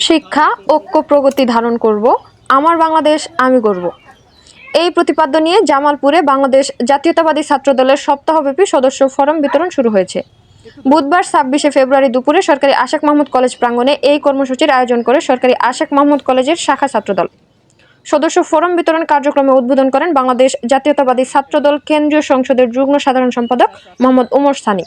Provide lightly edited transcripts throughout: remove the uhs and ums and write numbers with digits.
শিক্ষা ঐক্য প্রগতি ধারণ করব, আমার বাংলাদেশ আমি গড়ব। এই প্রতিপাদ্য নিয়ে জামালপুরে বাংলাদেশ জাতীয়তাবাদী ছাত্রদলের সপ্তাহব্যাপী সদস্য ফরম বিতরণ শুরু হয়েছে। বুধবার ২৬শে ফেব্রুয়ারি দুপুরে সরকারি আশেক মাহমুদ কলেজ প্রাঙ্গণে এই কর্মসূচির আয়োজন করে সরকারি আশেক মাহমুদ কলেজের শাখা ছাত্রদল। সদস্য ফরম বিতরণ কার্যক্রমে উদ্বোধন করেন বাংলাদেশ জাতীয়তাবাদী ছাত্রদল কেন্দ্রীয় সংসদের যুগ্ম সাধারণ সম্পাদক মোহাম্মদ ওমর সানি।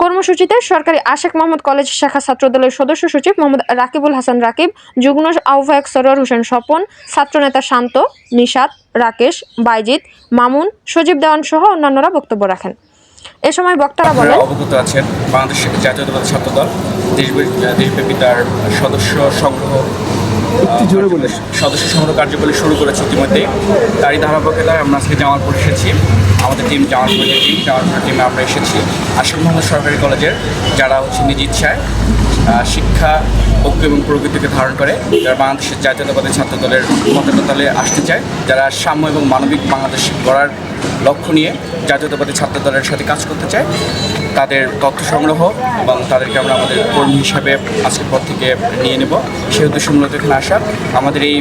কর্মসূচিতে সরকারি আশেক মাহমুদ কলেজ শাখা ছাত্রদলের সদস্য সচিব মোহাম্মদ রাকিবুল হাসান রাকিব, যুগ্ম আহ্বায়ক সরোয়ার হোসেন স্বপন, ছাত্রনেতা শান্ত, নিশাত, রাকেশ, বাইজিৎ, মামুন, সজীব দেওয়ান সহ অন্যান্যরা বক্তব্য রাখেন। এ সময় বক্তারা বলেন, অবগত আছেন বাংলাদেশ জাতীয়তাবাদী ছাত্রদল দেশব্যাপী তার সদস্য সংগ্রহ কার্যক্রম শুরু করেছে ইতিমধ্যে। তারই ধারাবাহিকতায় আমরা আজকে জামালপুর এসেছি। আমাদের টিম জামালপুরের টিমে আমরা এসেছি আশেক মাহমুদ সরকারি কলেজের, যারা নিজ ইচ্ছায় শিক্ষা ঐক্য এবং প্রগতিকে ধারণ করে, যারা বাংলাদেশের জাতীয়তাবাদী ছাত্রদলের পতাকা তলে আসতে চায়, যারা সাম্য এবং মানবিক বাংলাদেশ গড়ার লক্ষ্য নিয়ে জাতীয়তাবাদী ছাত্রদলের সাথে কাজ করতে চায়, তাদের তথ্য সংগ্রহ এবং তাদেরকে আমরা আমাদের কর্মী হিসাবে আজকের পর থেকে নিয়ে নেব। সেই উদ্দেশ্য মূলত এখানে আসা। আমাদের এই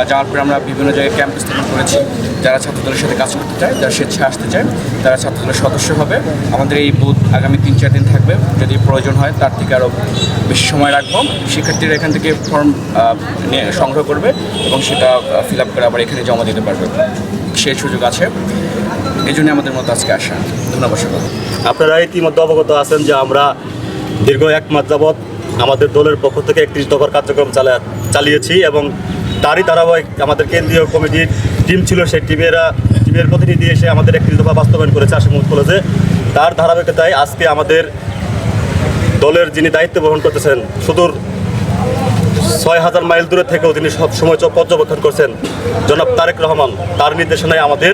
জামালপুরে আমরা বিভিন্ন জায়গায় ক্যাম্প স্থাপন করেছি। যারা ছাত্রদলের সাথে কাজ করতে চায়, যারা স্বেচ্ছায় আসতে চায়, তারা ছাত্রদলের সদস্য হবে। আমাদের এই বুথ আগামী ৩-৪ দিন থাকবে। যদি প্রয়োজন হয় তার থেকে আরও বেশি সময় রাখবো। শিক্ষার্থীরা এখান থেকে ফর্ম সংগ্রহ করবে এবং সেটা ফিল আপ করে আবার এখানে জমা দিতে পারবে। সেই সুযোগ আছে। এই জন্য আমাদের মতো আজকে আসা। ধন্যবাদ সকল। আপনারা ইতিমধ্যে অবগত আছেন যে আমরা দীর্ঘ ১ মাস যাবৎ আমাদের দলের পক্ষ থেকে ৩১ দফার কার্যক্রম চালিয়েছি এবং তারই ধারাবাহিক আমাদের কেন্দ্রীয় কমিটির টিম ছিল। সেই টিমের প্রতিনিধি এসে আমাদের ৩১ দফা বাস্তবায়ন করেছে আশেক মাহমুদ কলেজে। তার ধারাবাহিকতায় আজকে আমাদের দলের যিনি দায়িত্ব বহন করতেছেন, সুদূর ৬,০০০ মাইল দূরে থেকেও তিনি সবসময় পর্যবেক্ষণ করছেন জনাব তারেক রহমান, তার নির্দেশনায় আমাদের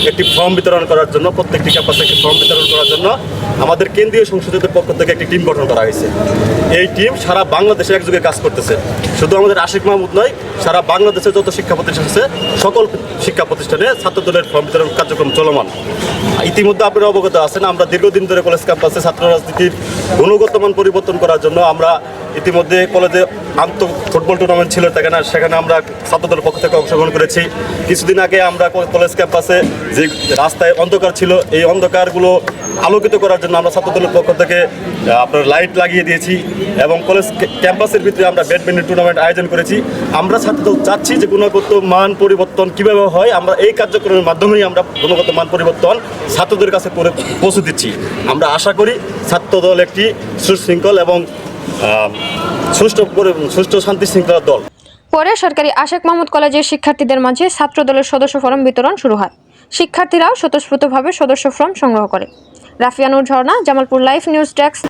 একটি ফর্ম বিতরণ করার জন্য, প্রত্যেকটি ক্যাম্পাসে একটি ফর্ম বিতরণ করার জন্য আমাদের কেন্দ্রীয় সংসদের পক্ষ থেকে একটি টিম গঠন করা হয়েছে। এই টিম সারা বাংলাদেশে একযোগে কাজ করতেছে। শুধু আমাদের আশেক মাহমুদ নয়, সারা বাংলাদেশের যত শিক্ষা প্রতিষ্ঠান আছে সকল শিক্ষা প্রতিষ্ঠানে ছাত্রদলের ফর্ম বিতরণ কার্যক্রম চলমান। ইতিমধ্যে আপনারা অবগত আছেন, আমরা দীর্ঘদিন ধরে কলেজ ক্যাম্পাসে ছাত্র রাজনীতির গুণগত মান পরিবর্তন করার জন্য আমরা ইতিমধ্যে কলেজে ফুটবল টুর্নামেন্ট ছিল, সেখানে আমরা ছাত্রদলের পক্ষ থেকে অংশগ্রহণ করেছি। কিছুদিন আগে আমরা কলেজ ক্যাম্পাসে যে রাস্তায় অন্ধকার ছিল, এই অন্ধকারগুলো আলোকিত করার জন্য আমরা ছাত্রদলের পক্ষ থেকে আপনার লাইট লাগিয়ে দিয়েছি এবং কলেজ ক্যাম্পাসের ভিতরে আমরা ব্যাডমিন্টন টুর্নামেন্ট আয়োজন করেছি। আমরা ছাত্রদল চাচ্ছি যে গুণগত মান পরিবর্তন কীভাবে হয়, আমরা এই কার্যক্রমের মাধ্যমেই আমরা গুণগত মান পরিবর্তন ছাত্রদের কাছে পৌঁছে দিচ্ছি। আমরা আশা করি ছাত্রদল একটি সুশৃঙ্খল এবং সুষ্ঠু শান্তি শৃঙ্খলার দল। পরে সরকারি আশেক মাহমুদ কলেজের শিক্ষার্থীদের মাঝে ছাত্রদলের সদস্য ফরম বিতরণ শুরু হয়। শিক্ষার্থীরাও স্বতঃস্ফূর্তভাবে সদস্য ফরম সংগ্রহ করে। রাফিয়া নূর ঝর্ণা, জামালপুর লাইভ নিউজ ডেস্ক।